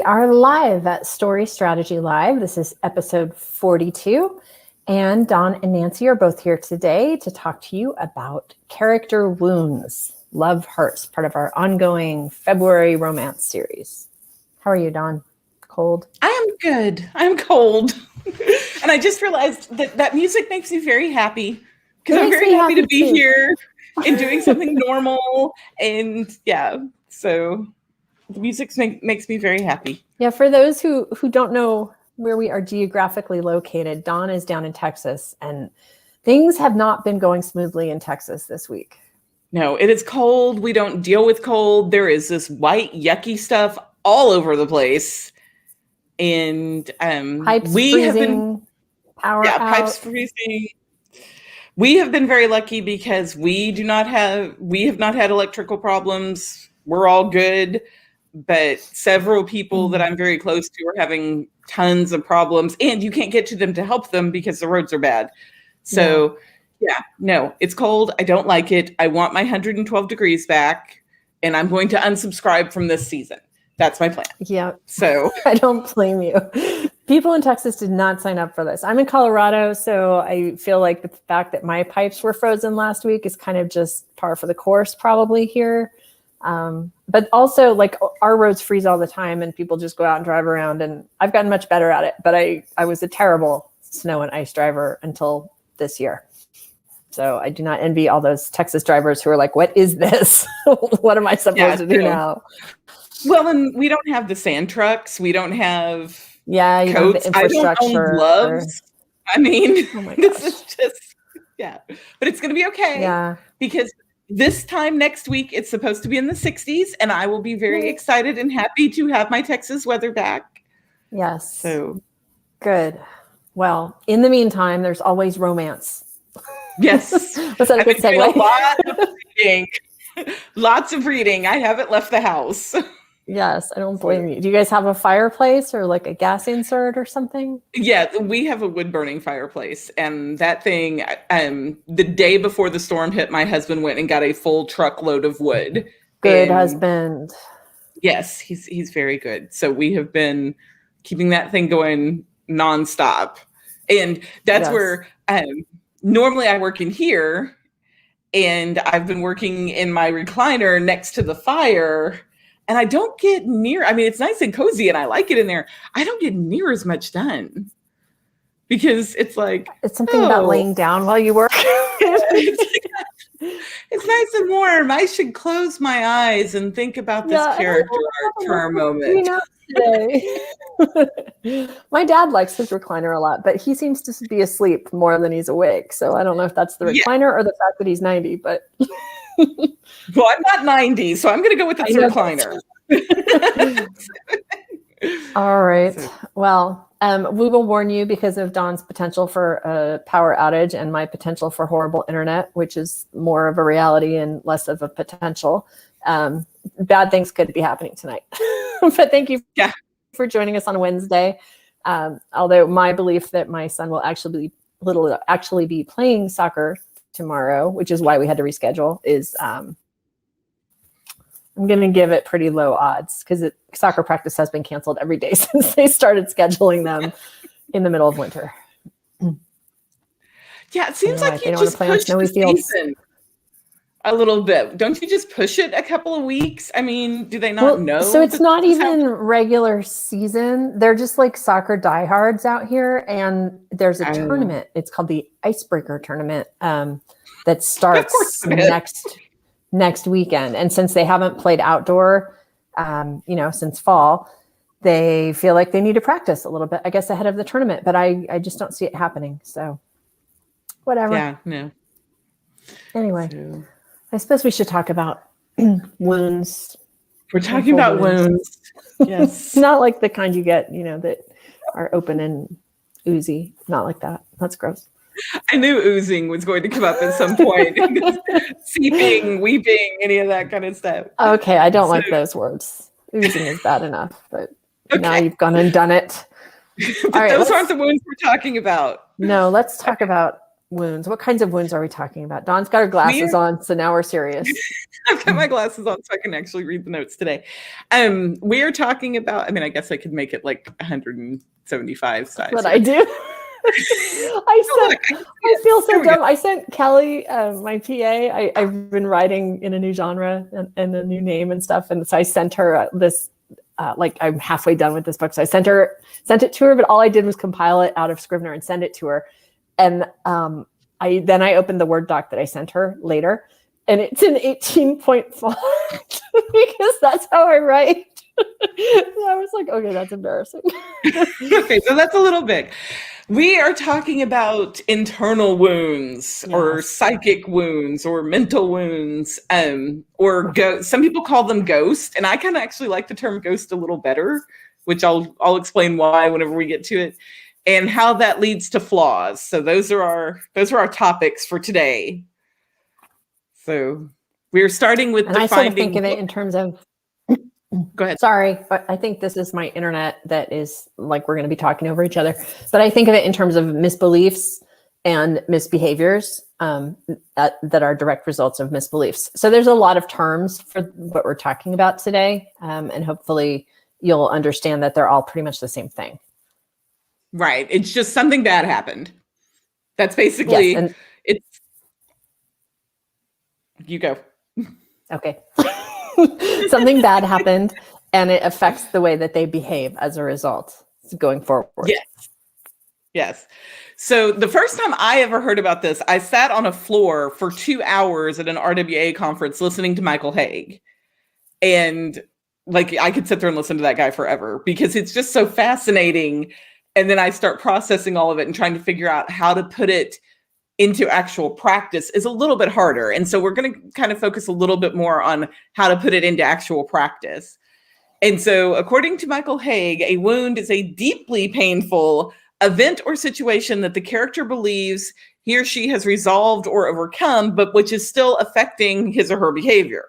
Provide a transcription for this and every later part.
are live at Story Strategy Live. This is episode 42. And Dawn and Nancy are both here today to talk to you about character wounds, love hurts, part of our ongoing February romance series. How are you, Dawn? Cold? I am good. I'm cold. And I just realized that music makes me very happy because I'm very happy to be here and doing something normal. And yeah, so the music makes me very happy. Yeah, for those who don't know where we are geographically located, Dawn is down in Texas, and things have not been going smoothly in Texas this week. No, it is cold. We don't deal with cold. There is this white, yucky stuff all over the place. And pipes freezing, power out. Pipes freezing. We have been very lucky because we have not had electrical problems. We're all good. But several people that I'm very close to are having tons of problems, and you can't get to them to help them because the roads are bad. So no, it's cold. I don't like it. I want my 112 degrees back, and I'm going to unsubscribe from this season. That's my plan. Yeah. So I don't blame you. People in Texas did not sign up for this. I'm in Colorado, so I feel like the fact that my pipes were frozen last week is kind of just par for the course probably here. But also, like, our roads freeze all the time and people just go out and drive around, and I've gotten much better at it. But I was a terrible snow and ice driver until this year. So I do not envy all those Texas drivers who are like, what is this? What am I supposed to do now? Well, and we don't have the sand trucks. We don't have coats. I don't own gloves. I mean, this is just, but it's going to be okay. Yeah. Because this time next week, it's supposed to be in the 60s, and I will be very excited and happy to have my Texas weather back. Yes. So good. Well, in the meantime, there's always romance. Yes. Was that a good segue? A lot of reading. Lots of reading. I haven't left the house. Yes, I don't blame you. Do you guys have a fireplace or like a gas insert or something? Yeah, we have a wood-burning fireplace. And that thing, the day before the storm hit, my husband went and got a full truckload of wood. Good husband. Yes, he's very good. So we have been keeping that thing going nonstop. And that's where normally I work in here, and I've been working in my recliner next to the fire. And I don't get near, I mean, it's nice and cozy and I like it in there. I don't get near as much done because it's like. It's something about laying down while you work. It's nice and warm. I should close my eyes and think about this character arc for a moment. My dad likes his recliner a lot, but he seems to be asleep more than he's awake. So I don't know if that's the recliner or the fact that he's 90, but. Well, I'm not 90, so I'm going to go with the recliner. All right. Well, we will warn you because of Dawn's potential for a power outage and my potential for horrible internet, which is more of a reality and less of a potential. Bad things could be happening tonight. But thank you for joining us on Wednesday. Although my belief that my son will actually be playing soccer tomorrow, which is why we had to reschedule, is I'm going to give it pretty low odds because soccer practice has been canceled every day since they started scheduling them in the middle of winter. Yeah, it seems like you just push the season a little bit. Don't you just push it a couple of weeks? I mean, do they not know? So it's not even regular season. They're just like soccer diehards out here. And there's a tournament. It's called the Icebreaker Tournament that starts next weekend. And since they haven't played outdoor, since fall, they feel like they need to practice a little bit, I guess, ahead of the tournament. But I just don't see it happening. So whatever. Yeah, no. Anyway. So. I suppose we should talk about wounds. We're talking about wounds. Yes. Not like the kind you get, that are open and oozy. Not like that. That's gross. I knew oozing was going to come up at some point. Seeping, weeping, any of that kind of stuff. Okay, I don't like those words. Oozing is bad enough, but now you've gone and done it. But those aren't the wounds we're talking about. No, let's talk about wounds. What kinds of wounds are we talking about? Dawn's got her glasses on, so now we're serious. I've got my glasses on so I can actually read the notes today. We are talking about, I mean, I guess I could make it like 175 size. That's what I do. I feel so dumb. I sent Kelly, my PA, I've been writing in a new genre and a new name and stuff. And so I sent her this, like I'm halfway done with this book. So I sent it to her, but all I did was compile it out of Scrivener and send it to her. And I opened the Word doc that I sent her later, and it's an 18-point font because that's how I write. So I was like, okay, that's embarrassing. Okay, so that's a little big. We are talking about internal wounds, or psychic wounds, or mental wounds, or some people call them ghost, and I kind of actually like the term ghost a little better, which I'll explain why whenever we get to it, and how that leads to flaws. So those are our topics for today. So we're starting with and defining. I sort of think of it in terms of. Go ahead. Sorry, but I think this is my internet that is like we're going to be talking over each other. But I think of it in terms of misbeliefs and misbehaviors that are direct results of misbeliefs. So there's a lot of terms for what we're talking about today. And hopefully you'll understand that they're all pretty much the same thing. Right. It's just something bad happened. That's basically it's. You go. Okay. Something bad happened and it affects the way that they behave as a result going forward. Yes. So the first time I ever heard about this, I sat on a floor for 2 hours at an RWA conference listening to Michael Haig. And like I could sit there and listen to that guy forever because it's just so fascinating. And then I start processing all of it and trying to figure out how to put it into actual practice is a little bit harder. And so we're going to kind of focus a little bit more on how to put it into actual practice. And so according to Michael Haig, a wound is a deeply painful event or situation that the character believes he or she has resolved or overcome, but which is still affecting his or her behavior.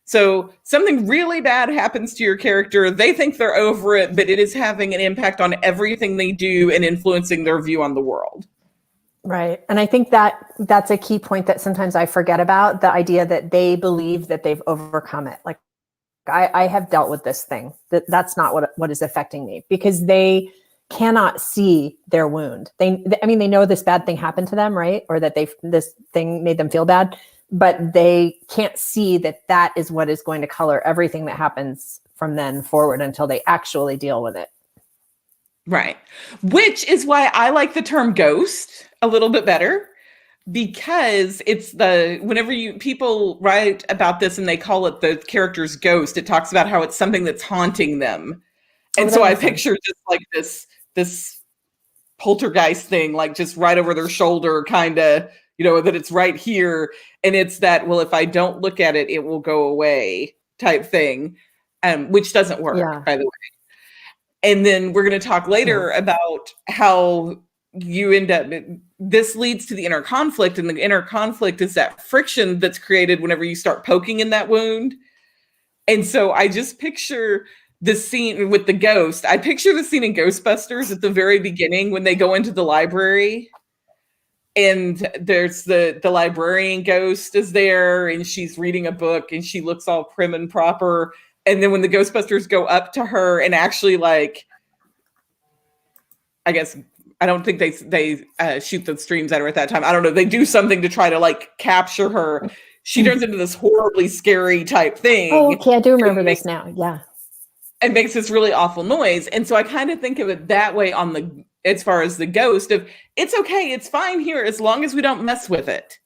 So something really bad happens to your character. They think they're over it, but it is having an impact on everything they do and influencing their view on the world. Right. And I think that's a key point that sometimes I forget about, the idea that they believe that they've overcome it. Like I have dealt with this thing. That's not what is affecting me because they cannot see their wound. They know this bad thing happened to them, right? Or that this thing made them feel bad, but they can't see that is what is going to color everything that happens from then forward until they actually deal with it. Right. Which is why I like the term ghost a little bit better, because it's whenever people write about this and they call it the character's ghost, it talks about how it's something that's haunting them. And so I picture just like this poltergeist thing, like just right over their shoulder, kind of, that it's right here. And it's that, well, if I don't look at it, it will go away type thing, which doesn't work, by the way. And then we're going to talk later about how you end up, this leads to the inner conflict. And the inner conflict is that friction that's created whenever you start poking in that wound. And so I just picture the scene with the ghost. I picture the scene in Ghostbusters at the very beginning when they go into the library. And there's the librarian ghost is there and she's reading a book and she looks all prim and proper. And then when the Ghostbusters go up to her and actually I guess, I don't think they shoot the streams at her at that time. I don't know. They do something to try to capture her. She turns into this horribly scary type thing. Oh, okay. I do remember this now. Yeah. And makes this really awful noise. And so I kind of think of it that way as far as the ghost of it's okay. It's fine here as long as we don't mess with it.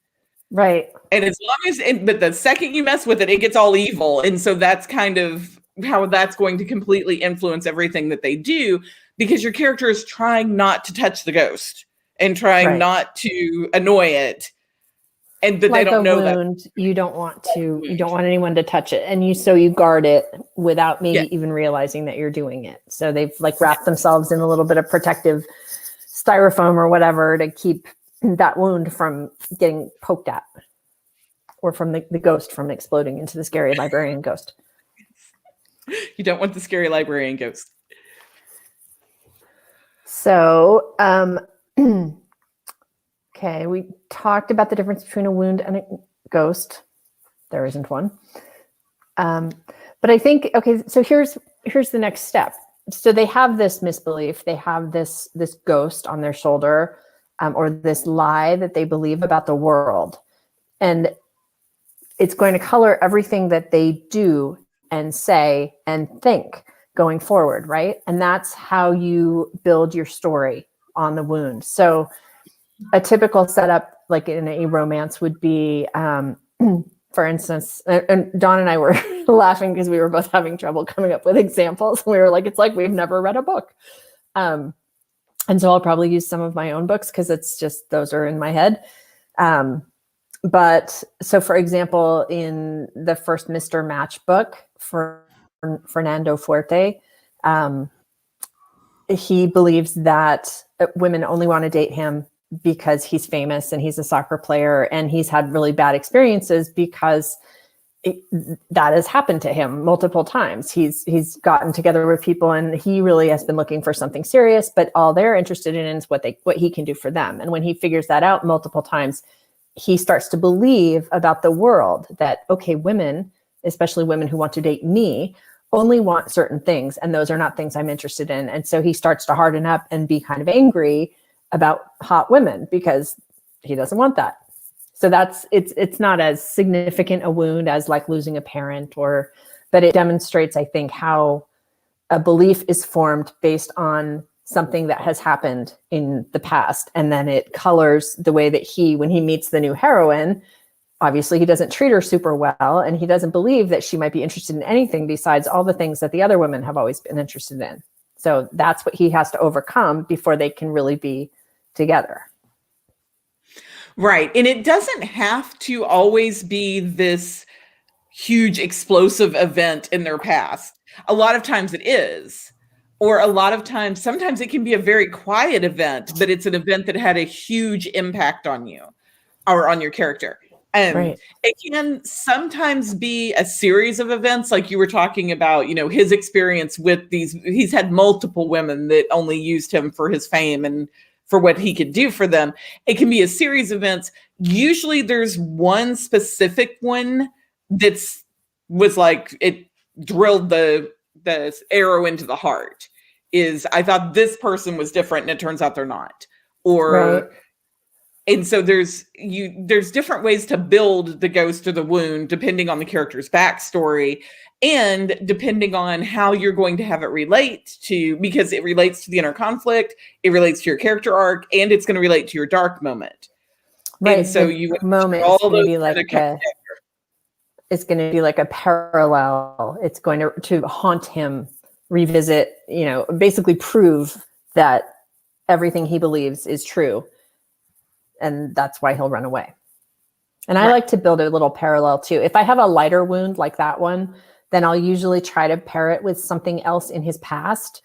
Right. And as long as, but the second you mess with it, it gets all evil. And so that's kind of how that's going to completely influence everything that they do, because your character is trying not to touch the ghost and trying not to annoy it. And but they don't know that you don't want anyone to touch it. And you guard it without maybe even realizing that you're doing it. So they've wrapped themselves in a little bit of protective styrofoam or whatever to keep that wound from getting poked at, or from the ghost from exploding into the scary librarian ghost. You don't want the scary librarian ghost. So, Okay, we talked about the difference between a wound and a ghost. There isn't one. But I think, okay, so here's the next step. So they have this misbelief. They have this ghost on their shoulder, or this lie that they believe about the world. And it's going to color everything that they do and say and think going forward, right? And that's how you build your story on the wound. So a typical setup, like in a romance, would be, for instance, and Dawn and I were laughing because we were both having trouble coming up with examples. We were like, it's like we've never read a book. And so I'll probably use some of my own books because it's just, those are in my head. But so, for example, in the first Mr. Match book for Fernando Fuerte, he believes that women only want to date him because he's famous and he's a soccer player, and he's had really bad experiences because that has happened to him multiple times. He's gotten together with people and he really has been looking for something serious, but all they're interested in is what he can do for them. And when he figures that out multiple times, he starts to believe about the world that, okay, women, especially women who want to date me, only want certain things, and those are not things I'm interested in. And so he starts to harden up and be kind of angry about hot women because he doesn't want that. So it's not as significant a wound as like losing a parent, but it demonstrates, I think, how a belief is formed based on something that has happened in the past. And then it colors the way that when he meets the new heroine, obviously he doesn't treat her super well, and he doesn't believe that she might be interested in anything besides all the things that the other women have always been interested in. So that's what he has to overcome before they can really be together. Right. And it doesn't have to always be this huge explosive event in their past. A lot of times it is. Or a lot of times, sometimes it can be a very quiet event, but it's an event that had a huge impact on you or on your character. Right. It can sometimes be a series of events, like you were talking about, his experience with he's had multiple women that only used him for his fame and for what he could do for them. It can be a series of events. Usually there's one specific one was like, it drilled the arrow into the heart. I thought this person was different and it turns out they're not. Right. And so there's different ways to build the ghost or the wound depending on the character's backstory and depending on how you're going to have it relate to, because it relates to the inner conflict, it relates to your character arc, and it's going to relate to your dark moment. Right. And so the moment is going to be like it's going to be like a parallel. It's going to haunt him, revisit, basically prove that everything he believes is true. And that's why he'll run away. And I like to build a little parallel too. If I have a lighter wound like that one, then I'll usually try to pair it with something else in his past.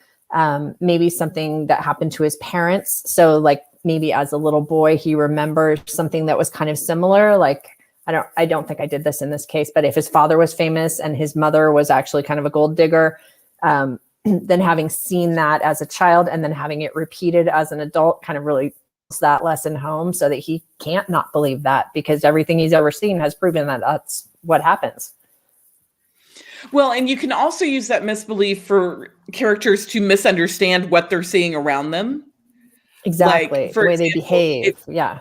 Maybe something that happened to his parents. So like maybe as a little boy, he remembers something that was kind of similar. Like, I don't think I did this in this case, but if his father was famous and his mother was actually kind of a gold digger, then having seen that as a child and then having it repeated as an adult kind of really pulls that lesson home so that he can't not believe that, because everything he's ever seen has proven that that's what happens. Well, and you can also use that misbelief for characters to misunderstand what they're seeing around them. Exactly. Like, the way example, they behave. Yeah.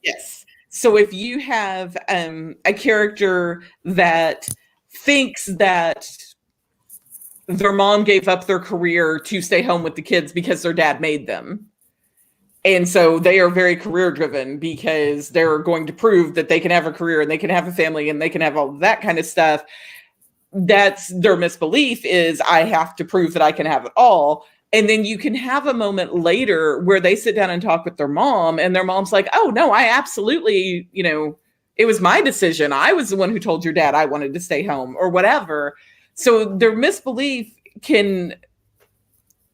Yes. So if you have a character that thinks that their mom gave up their career to stay home with the kids because their dad made them, and so they are very career driven because they're going to prove that they can have a career and they can have a family and they can have all that kind of stuff. That's their misbelief, is I have to prove that I can have it all. And then you can have a moment later where they sit down and talk with their mom, and their mom's like, oh, no, I absolutely, it was my decision. I was the one who told your dad I wanted to stay home or whatever. So their misbelief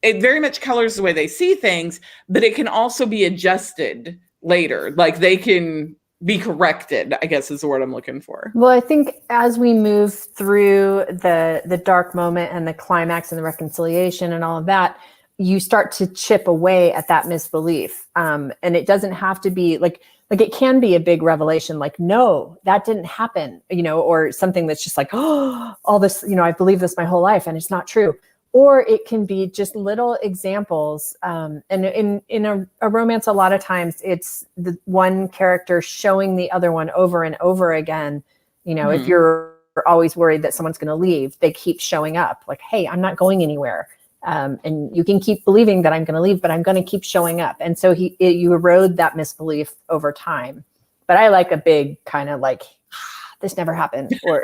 it very much colors the way they see things, but it can also be adjusted later. Like they can be corrected, I guess is the word I'm looking for. Well, I think as we move through the dark moment and the climax and the reconciliation and all of that, you start to chip away at that misbelief. And it doesn't have to be like it can be a big revelation, like, no, that didn't happen, or something that's just like, oh, all this, I believe this my whole life and it's not true. Or it can be just little examples. And in a romance, a lot of times it's the one character showing the other one over and over again. If you're always worried that someone's going to leave, they keep showing up like, hey, I'm not going anywhere. And you can keep believing that I'm going to leave, but I'm going to keep showing up. And so you erode that misbelief over time. But I like a big kind of like, this never happened, or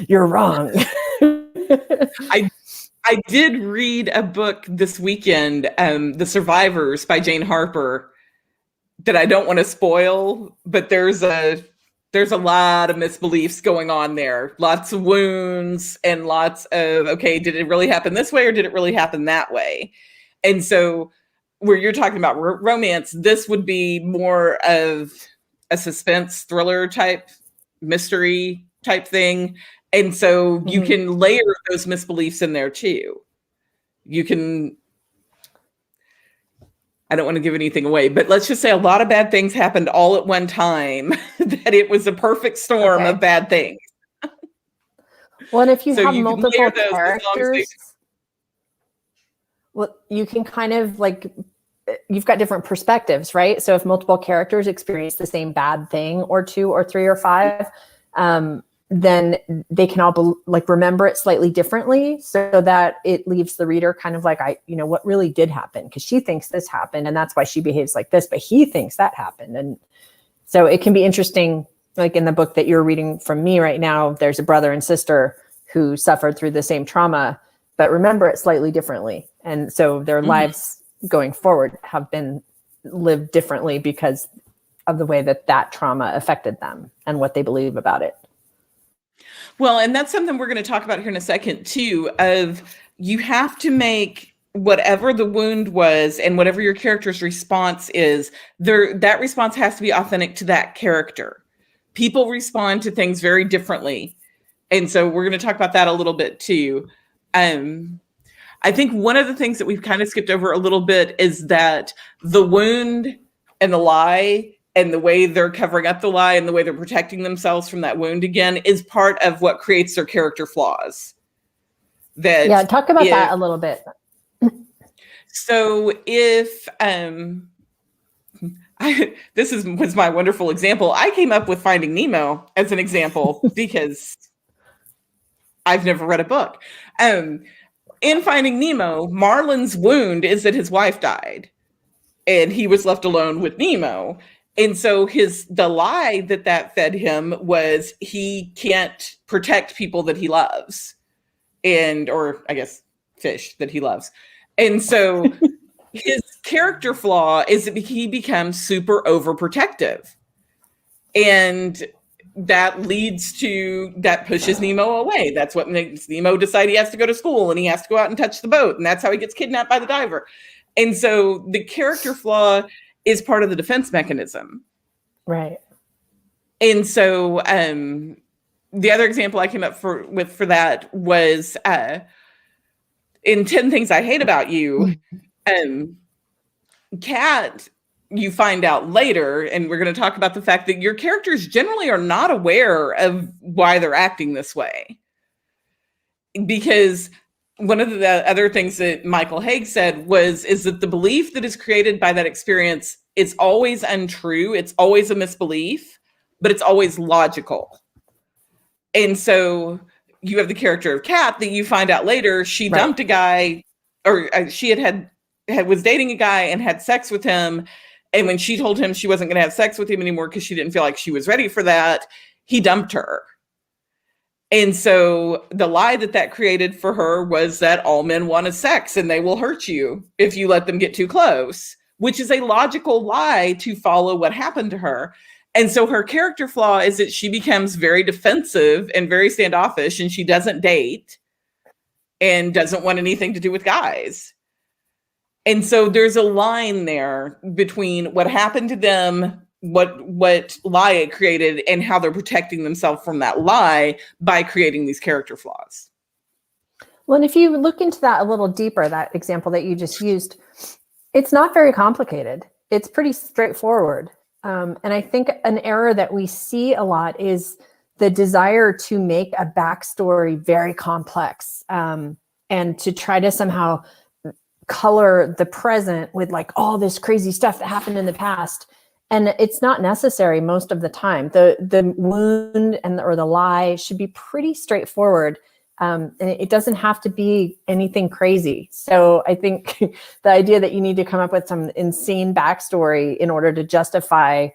you're wrong. I did read a book this weekend, The Survivors by Jane Harper, that I don't want to spoil, but there's a lot of misbeliefs going on there. Lots of wounds and lots of, okay, did it really happen this way or did it really happen that way? And so where you're talking about romance, this would be more of a suspense thriller type, mystery type thing. And so you can layer those misbeliefs in there too. You can, I don't want to give anything away, but let's just say a lot of bad things happened all at one time, that it was a perfect storm of bad things. Well, and if you have multiple characters, well, you can kind of like, you've got different perspectives, right? So if multiple characters experience the same bad thing or two or three or five, then they can all remember it slightly differently, so that it leaves the reader kind of like, what really did happen? Because she thinks this happened and that's why she behaves like this, but he thinks that happened. And so it can be interesting, like in the book that you're reading from me right now, there's a brother and sister who suffered through the same trauma, but remember it slightly differently. And so their lives going forward have been lived differently because of the way that trauma affected them and what they believe about it. Well, and that's something we're going to talk about here in a second too, of you have to make whatever the wound was and whatever your character's response is, that response has to be authentic to that character. People respond to things very differently. And so we're going to talk about that a little bit too. I think one of the things that we've kind of skipped over a little bit is that the wound and the lie and the way they're covering up the lie and the way they're protecting themselves from that wound again is part of what creates their character flaws. Talk about that a little bit. So if this was my wonderful example. I came up with Finding Nemo as an example because I've never read a book. In Finding Nemo, Marlin's wound is that his wife died and he was left alone with Nemo. And so the lie that fed him was he can't protect people that he loves, or I guess fish that he loves. And so his character flaw is that he becomes super overprotective. And that pushes Nemo away. That's what makes Nemo decide he has to go to school and he has to go out and touch the boat. And that's how he gets kidnapped by the diver. And so the character flaw is part of the defense mechanism. Right. And so the other example I came up for that was in 10 Things I Hate About You, Kat, you find out later, and we're going to talk about the fact that your characters generally are not aware of why they're acting this way. Because one of the other things that Michael Haig said is that the belief that is created by that experience is always untrue. It's always a misbelief, but it's always logical. And so you have the character of Kat that you find out later, she dumped a guy, or she was dating a guy and had sex with him. And when she told him she wasn't going to have sex with him anymore because she didn't feel like she was ready for that, he dumped her. And so the lie that created for her was that all men want is sex and they will hurt you if you let them get too close, which is a logical lie to follow what happened to her. And so her character flaw is that she becomes very defensive and very standoffish, and she doesn't date and doesn't want anything to do with guys. And so there's a line there between what happened to them, what lie it created, and how they're protecting themselves from that lie by creating these character flaws. Well, and if you look into that a little deeper, that example that you just used, it's not very complicated. It's pretty straightforward. And I think an error that we see a lot is the desire to make a backstory very complex, and to try to somehow color the present with like all this crazy stuff that happened in the past. And it's not necessary most of the time. The wound or the lie should be pretty straightforward. And it doesn't have to be anything crazy. So I think the idea that you need to come up with some insane backstory in order to justify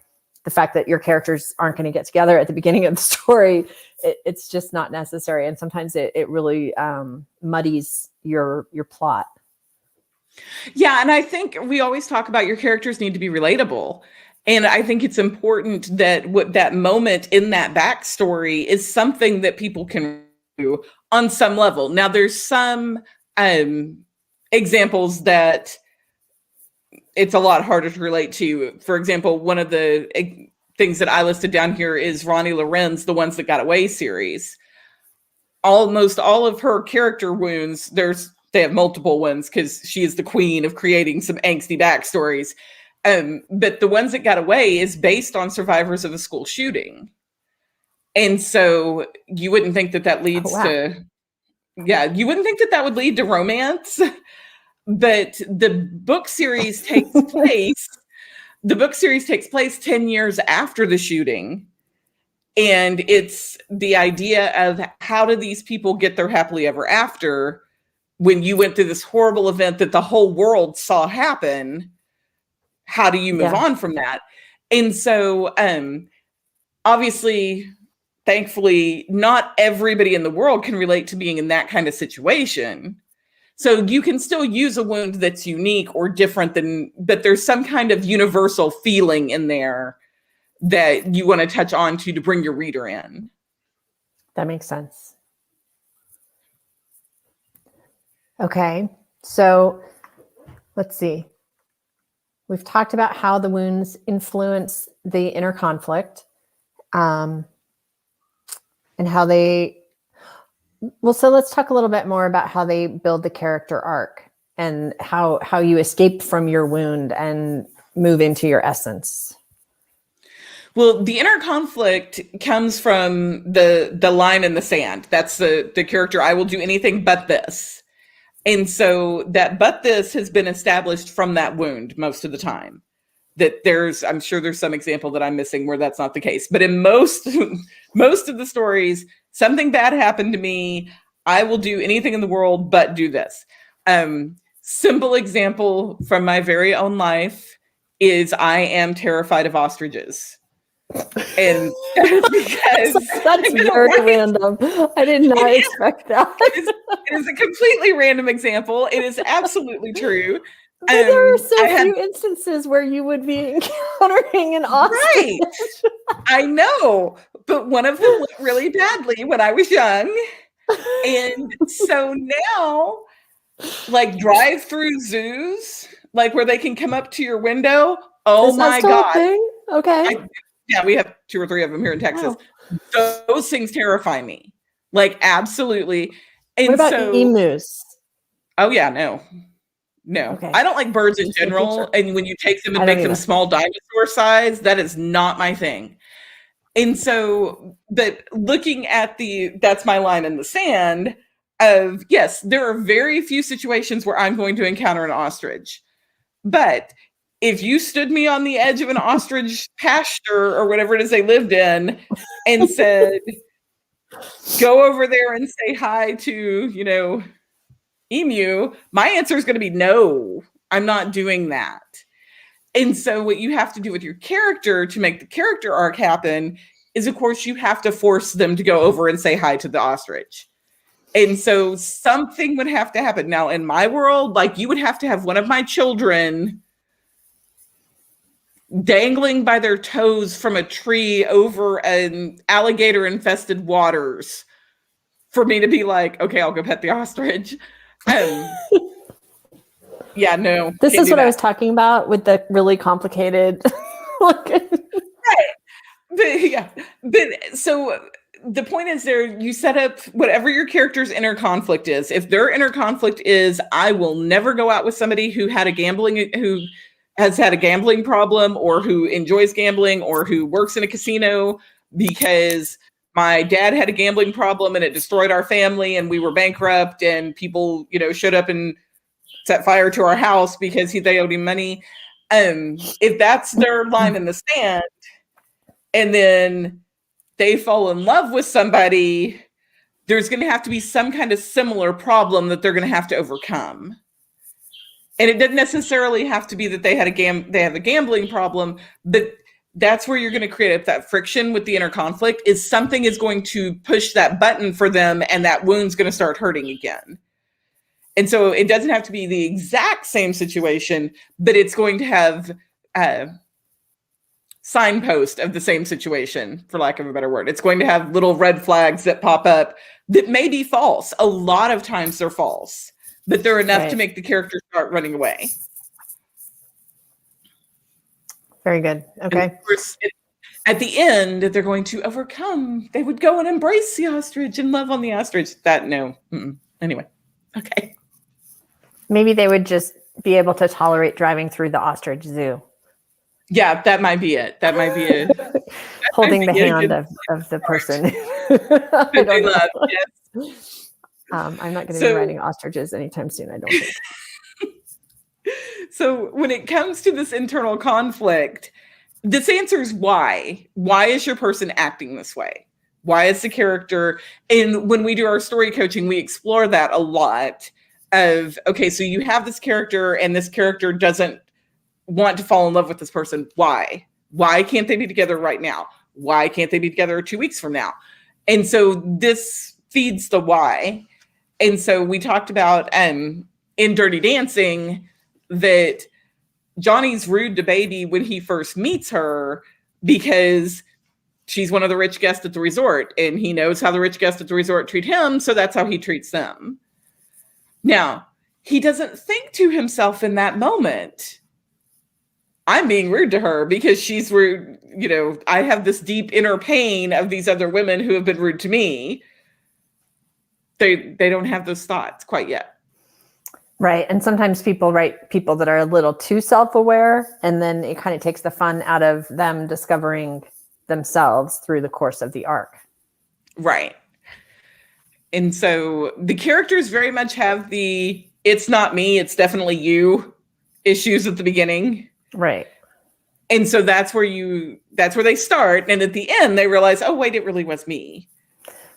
the fact that your characters aren't going to get together at the beginning of the story, it's just not necessary. And sometimes it really muddies your plot. Yeah, and I think we always talk about your characters need to be relatable. And I think it's important that what that moment in that backstory is something that people can do on some level. Now, there's some examples that it's a lot harder to relate to. For example, one of the things that I listed down here is Ronnie Lorenz, The Ones That Got Away series. Almost all of her character wounds, they have multiple ones because she is the queen of creating some angsty backstories. But The Ones That Got Away is based on survivors of a school shooting. And so you wouldn't think that leads to, you wouldn't think that would lead to romance. But the book series takes place 10 years after the shooting. And it's the idea of how do these people get their happily ever after when you went through this horrible event that the whole world saw happen. How do you move on from that? And so obviously, thankfully, not everybody in the world can relate to being in that kind of situation. So you can still use a wound that's unique or different but there's some kind of universal feeling in there that you want to touch on to bring your reader in. That makes sense. Okay, so let's see. We've talked about how the wounds influence the inner conflict, and how so let's talk a little bit more about how they build the character arc and how you escape from your wound and move into your essence. Well, the inner conflict comes from the line in the sand. That's the character, I will do anything but this. And so that but this has been established from that wound most of the time. That I'm sure there's some example that I'm missing where that's not the case. But in most of the stories, something bad happened to me. I will do anything in the world but do this. Simple example from my very own life is I am terrified of ostriches. And because that's very random. I did not expect that. It is a completely random example. It is absolutely true. But there are so few instances where you would be encountering an ostrich. Right. I know, but one of them went really badly when I was young. And so now, like drive-through zoos, like where they can come up to your window. Oh my God. Thing? Okay. Yeah, we have 2 or 3 of them here in Texas. Oh. Those things terrify me. Like, absolutely. And what about emus? Oh, yeah, no. Okay. I don't like birds in general. And when you take them and make them small dinosaur size, that is not my thing. And so, but looking at that's my line in the sand of, yes, there are very few situations where I'm going to encounter an ostrich. But if you stood me on the edge of an ostrich pasture or whatever it is they lived in and said, go over there and say hi to, emu, my answer is going to be no, I'm not doing that. And so what you have to do with your character to make the character arc happen is, of course, you have to force them to go over and say hi to the ostrich. And so something would have to happen. Now, in my world, like you would have to have one of my children dangling by their toes from a tree over an alligator-infested waters for me to be like, okay, I'll go pet the ostrich. Yeah, no. This is what I was talking about with the really complicated. Right. But so the point is there, you set up whatever your character's inner conflict is. If their inner conflict is, I will never go out with somebody who has had a gambling problem, or who enjoys gambling, or who works in a casino, because my dad had a gambling problem and it destroyed our family and we were bankrupt, and people, showed up and set fire to our house because they owed him money. If that's their line in the sand, and then they fall in love with somebody, there's going to have to be some kind of similar problem that they're going to have to overcome. And it doesn't necessarily have to be that they have a gambling problem, but that's where you're going to create that friction with the inner conflict. Is something is going to push that button for them, and that wound's going to start hurting again. And so it doesn't have to be the exact same situation, but it's going to have signpost of the same situation, for lack of a better word. It's going to have little red flags that pop up that may be false. A lot of times they're false, but they're enough to make the character start running away. Very good. Okay. And of course, at the end, they're going to overcome. They would go and embrace the ostrich and love on the ostrich. Anyway. Okay. Maybe they would just be able to tolerate driving through the ostrich zoo. Yeah, that might be it. That might be it. Holding the hand of the person. That they love, yes. I'm not going to be riding ostriches anytime soon, I don't think. So when it comes to this internal conflict, this answer is why. Why is your person acting this way? Why is the character? And when we do our story coaching, we explore that a lot of, okay, so you have this character and this character doesn't want to fall in love with this person. Why? Why can't they be together right now? Why can't they be together 2 weeks from now? And so this feeds the why. And so we talked about in Dirty Dancing that Johnny's rude to Baby when he first meets her because she's one of the rich guests at the resort, and he knows how the rich guests at the resort treat him, so that's how he treats them. Now, he doesn't think to himself in that moment, I'm being rude to her because she's rude. I have this deep inner pain of these other women who have been rude to me. They don't have those thoughts quite yet. Right. And sometimes people write people that are a little too self-aware, and then it kind of takes the fun out of them discovering themselves through the course of the arc. Right. And so the characters very much have the it's not me, it's definitely you issues at the beginning. Right. And so that's where they start. And at the end, they realize, oh, wait, it really was me.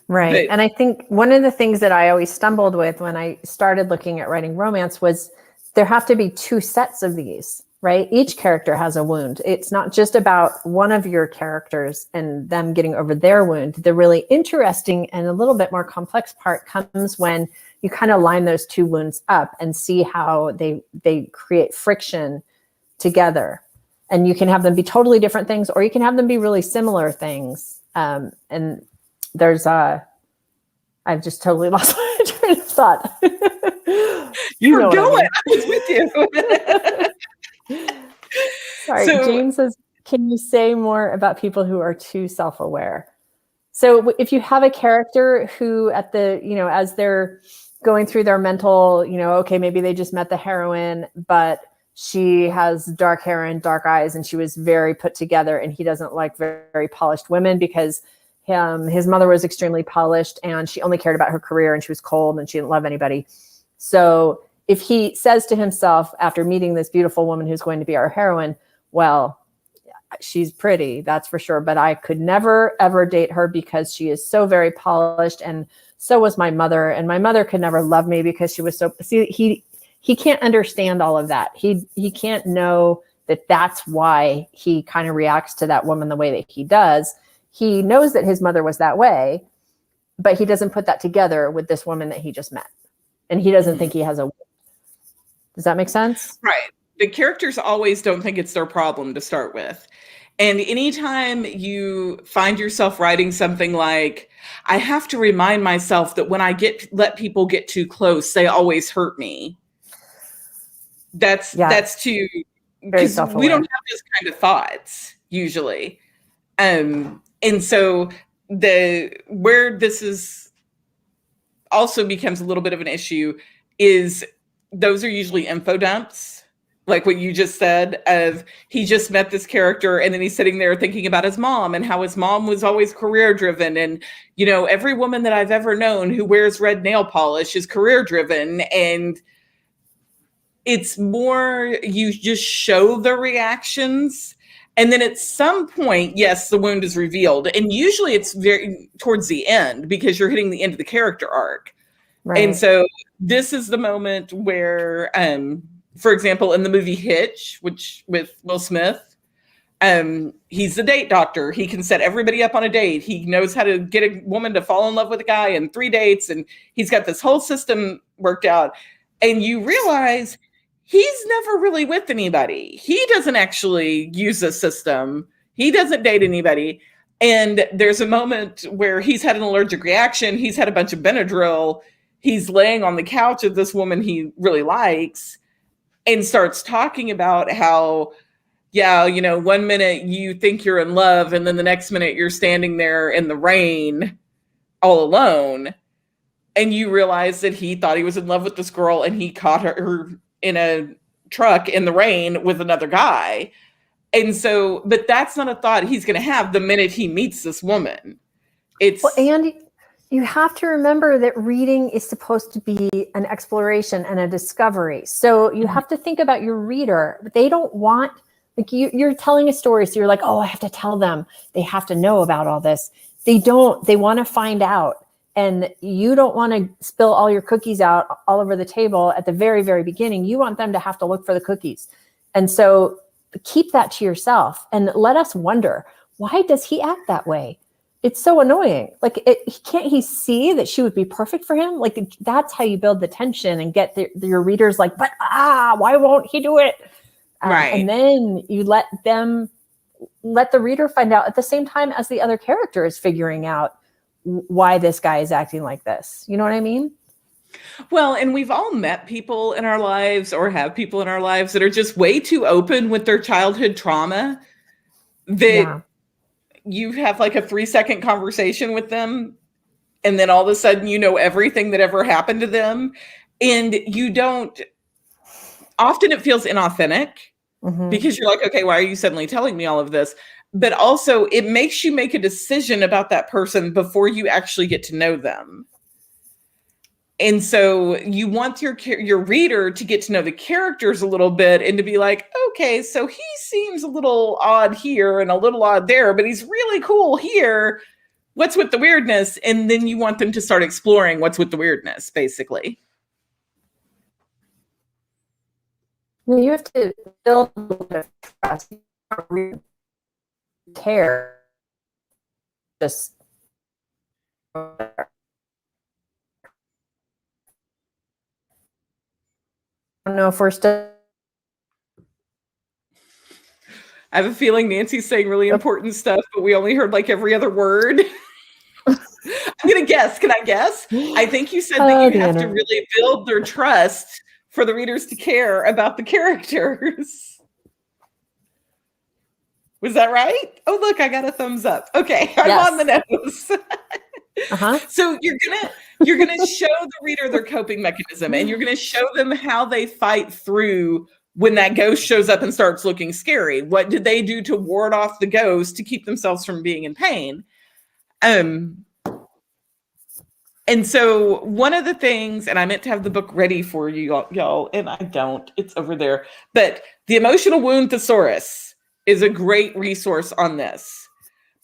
Right. And I think one of the things that I always stumbled with when I started looking at writing romance was there have to be two sets of these, right? Each character has a wound. It's not just about one of your characters and them getting over their wound. The really interesting and a little bit more complex part comes when you kind of line those two wounds up and see how they create friction together. And you can have them be totally different things, or you can have them be really similar things. And there's I've just totally lost my train of thought. You were going. I was with you. Sorry, Jane says, can you say more about people who are too self-aware? So if you have a character who at the, as they're going through their mental, okay, maybe they just met the heroine, but she has dark hair and dark eyes, and she was very put together, and he doesn't like very, very polished women because his mother was extremely polished and she only cared about her career, and she was cold and she didn't love anybody. So if he says to himself after meeting this beautiful woman who's going to be our heroine, well, she's pretty, that's for sure, but I could never, ever date her because she is so very polished, and so was my mother, and my mother could never love me because she was so, he can't understand all of that. He can't know that that's why he kind of reacts to that woman the way that he does. He knows that his mother was that way, but he doesn't put that together with this woman that he just met. And he doesn't think he has a... Does that make sense? Right. The characters always don't think it's their problem to start with. And anytime you find yourself writing something like, I have to remind myself that when I let people get too close, they always hurt me. That's too... Because we don't have those kind of thoughts, usually. And so where this is also becomes a little bit of an issue is those are usually info dumps, like what you just said, of he just met this character and then he's sitting there thinking about his mom and how his mom was always career driven. And, you know, every woman that I've ever known who wears red nail polish is career driven. And it's more, you just show the reactions. And then at some point, yes, the wound is revealed. And usually it's very towards the end because you're hitting the end of the character arc. Right. And so this is the moment where, for example, in the movie Hitch, which with Will Smith, he's the date doctor. He can set everybody up on a date. He knows how to get a woman to fall in love with a guy in 3 dates. And he's got this whole system worked out. And you realize he's never really with anybody. He doesn't actually use a system. He doesn't date anybody. And there's a moment where he's had an allergic reaction. He's had a bunch of Benadryl. He's laying on the couch of this woman he really likes and starts talking about how, yeah, you know, 1 minute you think you're in love and then the next minute you're standing there in the rain all alone. And you realize that he thought he was in love with this girl and he caught her in a truck in the rain with another guy. And so, but that's not a thought he's going to have the minute he meets this woman. It's well, and you have to remember that reading is supposed to be an exploration and a discovery. So you have to think about your reader. They don't want, like you're telling a story. So you're like, oh, I have to tell them. They have to know about all this. They don't, they want to find out. And you don't want to spill all your cookies out all over the table at the very, very beginning. You want them to have to look for the cookies. And so keep that to yourself and let us wonder, why does he act that way? It's so annoying. Like, can't he see that she would be perfect for him? Like, that's how you build the tension and get your readers like, but why won't he do it? Right. And then you let the reader find out at the same time as the other character is figuring out why this guy is acting like this. You know what I mean? Well, and we've all met people in our lives or have people in our lives that are just way too open with their childhood trauma that you have like a 3-second conversation with them. And then all of a sudden, you know, everything that ever happened to them. And you don't, often it feels inauthentic because you're like, okay, why are you suddenly telling me all of this? But also it makes you make a decision about that person before you actually get to know them. And so you want your reader to get to know the characters a little bit and to be like, okay, so he seems a little odd here and a little odd there, but he's really cool here. What's with the weirdness? And then you want them to start exploring what's with the weirdness, basically. You have to build a little bit of trust. Care. Just I don't know if we're still. I have a feeling Nancy's saying really important stuff, but we only heard like every other word. I'm going to guess. Can I guess? I think you said that you have to really build their trust for the readers to care about the characters. Was that right? Oh, look, I got a thumbs up. Okay, I'm on the nose. So you're gonna show the reader their coping mechanism, and you're gonna show them how they fight through when that ghost shows up and starts looking scary. What did they do to ward off the ghost to keep themselves from being in pain? And so one of the things, and I meant to have the book ready for you y'all, and I don't. It's over there. But the Emotional Wound Thesaurus is a great resource on this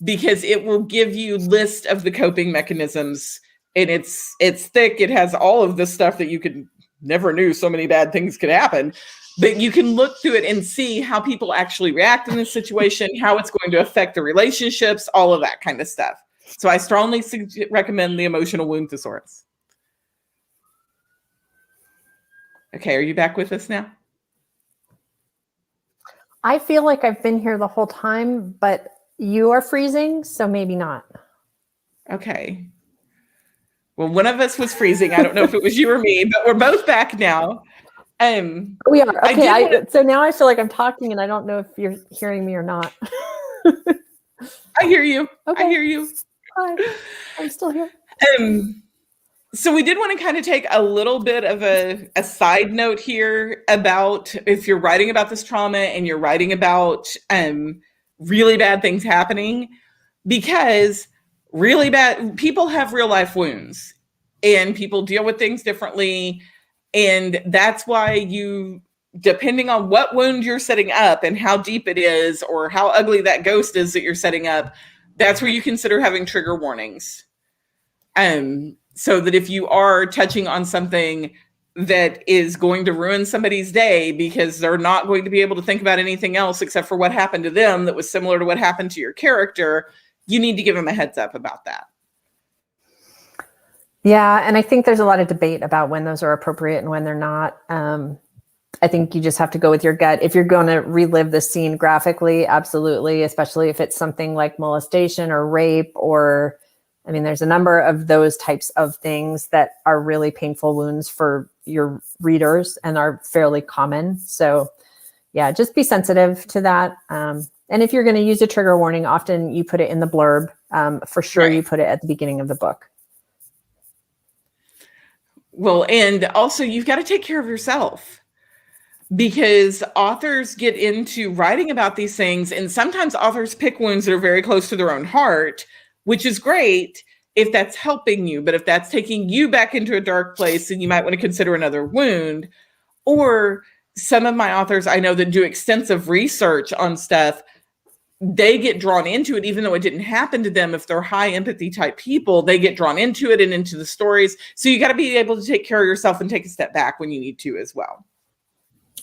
because it will give you list of the coping mechanisms, and it's thick. It has all of this stuff that you could never knew so many bad things could happen, but you can look through it and see how people actually react in this situation, how it's going to affect the relationships, all of that kind of stuff. So I strongly recommend the Emotional Wound Thesaurus. Okay, are you back with us now? I feel like I've been here the whole time, but you are freezing, so maybe not. Okay. Well, one of us was freezing. I don't know if it was you or me, but we're both back now. We are. Okay, so now I feel like I'm talking and I don't know if you're hearing me or not. I hear you. Okay. I hear you. Hi, I'm still here. So we did want to kind of take a little bit of a side note here about if you're writing about this trauma and you're writing about really bad things happening, because really bad people have real life wounds and people deal with things differently. And that's why you, depending on what wound you're setting up and how deep it is or how ugly that ghost is that you're setting up, that's where you consider having trigger warnings. So that if you are touching on something that is going to ruin somebody's day because they're not going to be able to think about anything else except for what happened to them that was similar to what happened to your character, you need to give them a heads up about that. Yeah, and I think there's a lot of debate about when those are appropriate and when they're not. I think you just have to go with your gut. If you're going to relive the scene graphically, absolutely, especially if it's something like molestation or rape or, I mean, there's a number of those types of things that are really painful wounds for your readers and are fairly common. So yeah, just be sensitive to that. And if you're going to use a trigger warning, often you put it in the blurb. For sure, right. You put it at the beginning of the book. Well, and also you've got to take care of yourself, because authors get into writing about these things, and sometimes authors pick wounds that are very close to their own heart, which is great if that's helping you. But if that's taking you back into a dark place, then you might want to consider another wound. Or some of my authors I know that do extensive research on stuff, they get drawn into it, even though it didn't happen to them. If they're high empathy type people, they get drawn into it and into the stories. So you got to be able to take care of yourself and take a step back when you need to as well.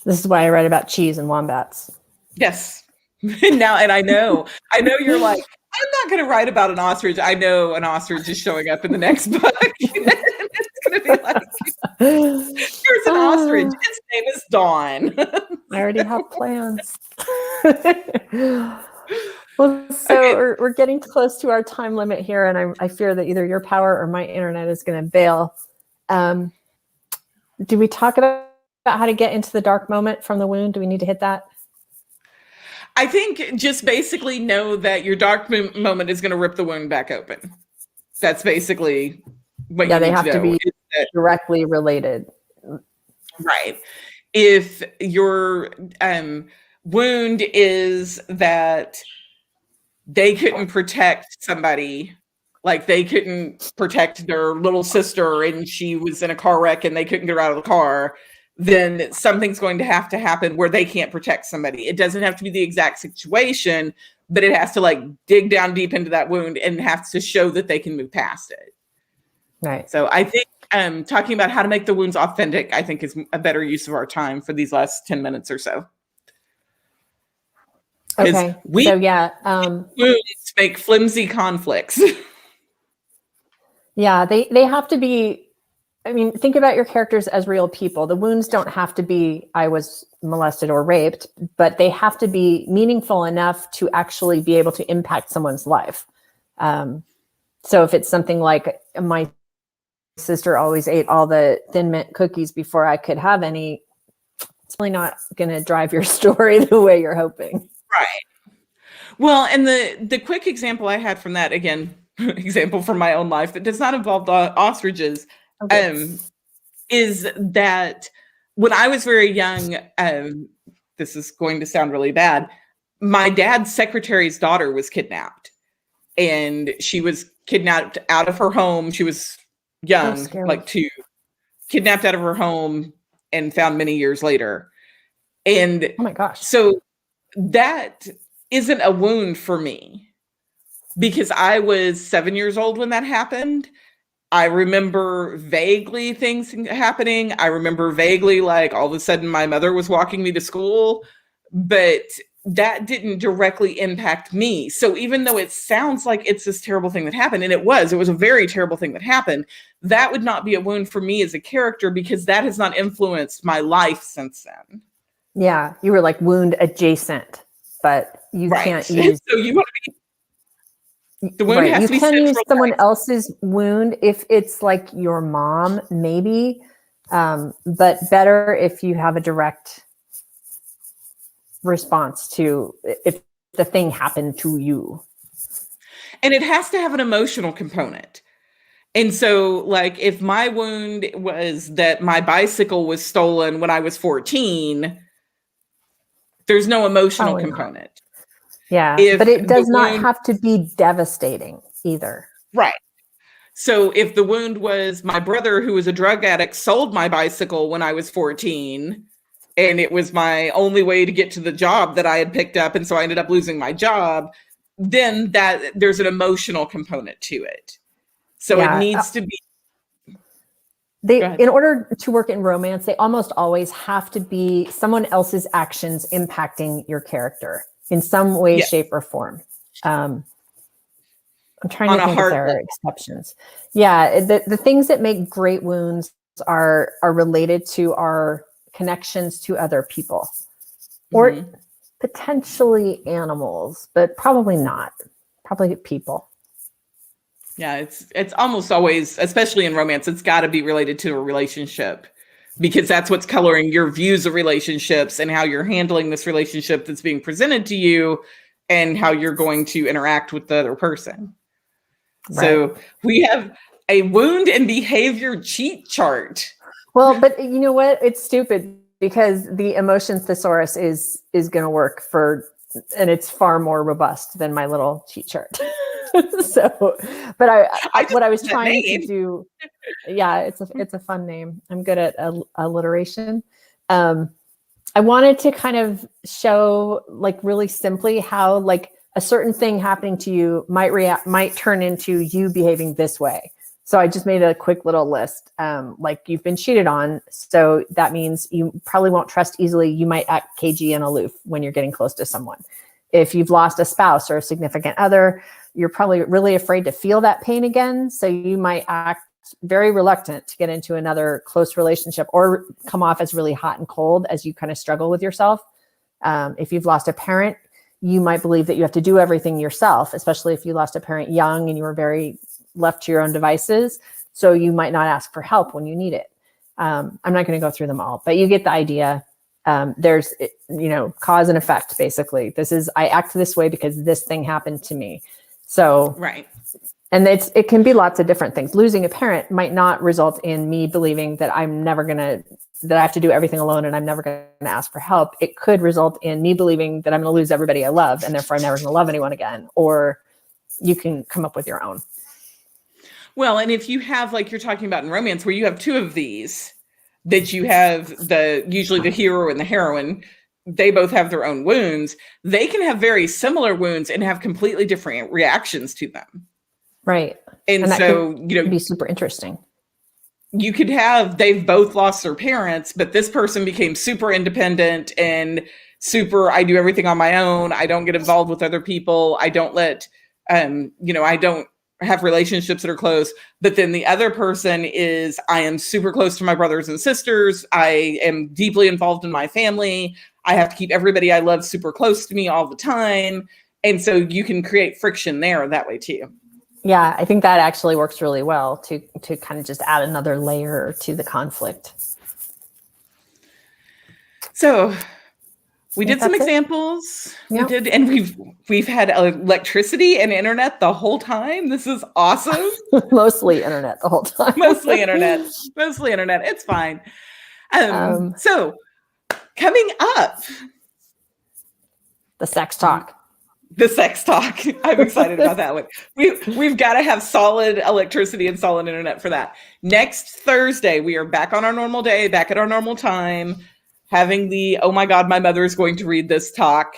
This is why I write about cheese and wombats. Yes. Now, and I know you're like, I'm not going to write about an ostrich. I know an ostrich is showing up in the next book. It's going to be like, here's an ostrich. Its name is Dawn. I already have plans. Well, so okay. we're getting close to our time limit here, and I fear that either your power or my internet is going to bail. Do we talk about how to get into the dark moment from the wound? Do we need to hit that? I think just basically know that your dark moment is going to rip the wound back open. That's basically what you need to know. Yeah, they have to be directly related. Right. If your wound is that they couldn't protect somebody, like they couldn't protect their little sister and she was in a car wreck and they couldn't get her out of the car, then something's going to happen where they can't protect somebody. It doesn't have to be the exact situation, but it has to like dig down deep into that wound and have to show that they can move past it. Right. So I think talking about how to make the wounds authentic, I think is a better use of our time for these last 10 minutes or so. Okay. Wounds make flimsy conflicts. Yeah, they have to be, I mean, think about your characters as real people. The wounds don't have to be, I was molested or raped, but they have to be meaningful enough to actually be able to impact someone's life. So if it's something like my sister always ate all the Thin Mint cookies before I could have any, it's really not going to drive your story the way you're hoping. Right. Well, and the quick example I had from that, again, example from my own life that does not involve ostriches, is that when I was very young, this is going to sound really bad, my dad's secretary's daughter was kidnapped. And she was kidnapped out of her home. She was young, like 2, kidnapped out of her home and found many years later. And oh my gosh. So that isn't a wound for me because I was 7 years old when that happened. I remember vaguely things happening. I remember vaguely, like, all of a sudden my mother was walking me to school, but that didn't directly impact me. So even though it sounds like it's this terrible thing that happened, and it was a very terrible thing that happened, that would not be a wound for me as a character because that has not influenced my life since then. Yeah, you were like wound adjacent, but you can't use. So you want to be. The wound has to be. You can use someone else's wound if it's like your mom, maybe, but better if you have a direct response to if the thing happened to you. And it has to have an emotional component. And so, like, if my wound was that my bicycle was stolen when I was 14, there's no emotional Probably not. component. Yeah, If but it does the not wound- have to be devastating either. Right. So if the wound was my brother, who was a drug addict, sold my bicycle when I was 14, and it was my only way to get to the job that I had picked up, and so I ended up losing my job, then that there's an emotional component to it. So it Yeah. needs to be. In order to work in romance, they almost always have to be someone else's actions impacting your character in some way, Yes. shape, or form. I'm trying On to a think if heart there are level. exceptions. Yeah, the things that make great wounds are related to our connections to other people, or potentially animals, but probably not. Probably people. Yeah, it's almost always, especially in romance, it's got to be related to a relationship, because that's what's coloring your views of relationships and how you're handling this relationship that's being presented to you and how you're going to interact with the other person. Right. So we have a wound and behavior cheat chart. Well, but you know what? It's stupid because the emotion thesaurus is going to work for, and it's far more robust than my little cheat chart. So, but what I was trying to do, yeah, it's a fun name. I'm good at alliteration. I wanted to kind of show, like, really simply how, like, a certain thing happening to you might turn into you behaving this way. So I just made a quick little list. Like, you've been cheated on, so that means you probably won't trust easily. You might act cagey and aloof when you're getting close to someone. If you've lost a spouse or a significant other, you're probably really afraid to feel that pain again. So you might act very reluctant to get into another close relationship, or come off as really hot and cold as you kind of struggle with yourself. If you've lost a parent, you might believe that you have to do everything yourself, especially if you lost a parent young and you were very left to your own devices. So you might not ask for help when you need it. I'm not going to go through them all, but you get the idea. There's, cause and effect, basically. I act this way because this thing happened to me. So, right. And it can be lots of different things. Losing a parent might not result in me believing that that I have to do everything alone and I'm never going to ask for help. It could result in me believing that I'm going to lose everybody I love and therefore I'm never going to love anyone again. Or you can come up with your own. Well, and if you have, like you're talking about in romance, where you have two of these, that you have usually the hero and the heroine, they both have their own wounds. They can have very similar wounds and have completely different reactions to them. Right. And that so, could be super interesting. You could have, they've both lost their parents, but this person became super independent and super, I do everything on my own. I don't get involved with other people. I don't I don't have relationships that are close. But then the other person is, I am super close to my brothers and sisters. I am deeply involved in my family. I have to keep everybody I love super close to me all the time. And so you can create friction there that way too. Yeah, I think that actually works really well to kind of just add another layer to the conflict. So we did some examples. Yep. We did, and we've had electricity and internet the whole time. This is awesome. Mostly internet the whole time. Mostly internet. It's fine. So coming up, the sex talk. The sex talk. I'm excited about that one. We've got to have solid electricity and solid internet for that. Next Thursday, we are back on our normal day, back at our normal time, having the, oh my God, my mother is going to read this talk.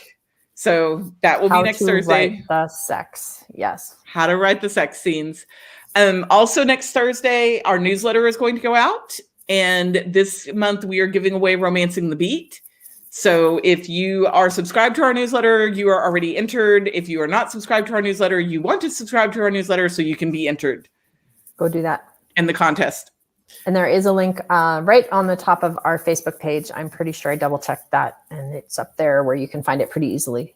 So that will be next Thursday. Write the sex. Yes. How to write the sex scenes. Also next Thursday, our newsletter is going to go out. And this month we are giving away Romancing the Beat. So if you are subscribed to our newsletter, you are already entered. If you are not subscribed to our newsletter, you want to subscribe to our newsletter so you can be entered. Go do that. In the contest. And there is a link right on the top of our Facebook page. I'm pretty sure I double checked that and it's up there where you can find it pretty easily.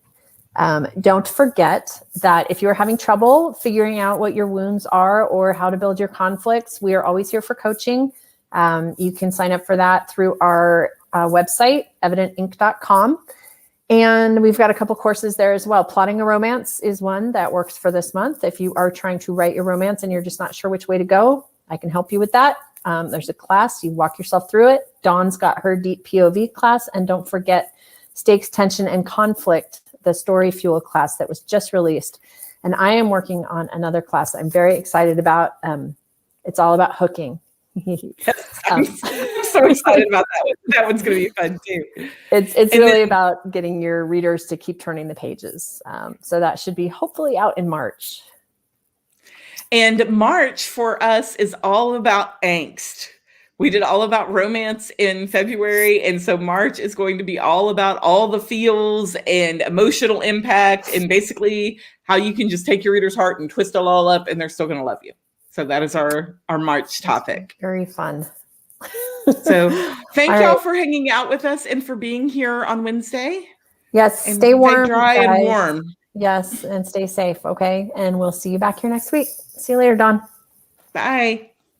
Don't forget that if you're having trouble figuring out what your wounds are or how to build your conflicts, we are always here for coaching. You can sign up for that through our website, evidentinc.com. And we've got a couple courses there as well. Plotting a romance is one that works for this month. If you are trying to write your romance and you're just not sure which way to go, I can help you with that. There's a class, you walk yourself through it. Dawn's got her deep POV class. And don't forget Stakes, Tension, and Conflict, the Story Fuel class that was just released. And I am working on another class I'm very excited about. It's all about hooking. I'm so excited about that one. That one's going to be fun too. It's really about getting your readers to keep turning the pages. So that should be hopefully out in March. And March for us is all about angst. We did all about romance in February. And so March is going to be all about all the feels and emotional impact and basically how you can just take your reader's heart and twist it all up and they're still going to love you. So that is our March topic. Very fun. So thank y'all for hanging out with us and for being here on Wednesday. Yes, and stay warm. Stay dry guys. and warm. Yes, and stay safe, okay? And we'll see you back here next week. See you later, Dawn. Bye.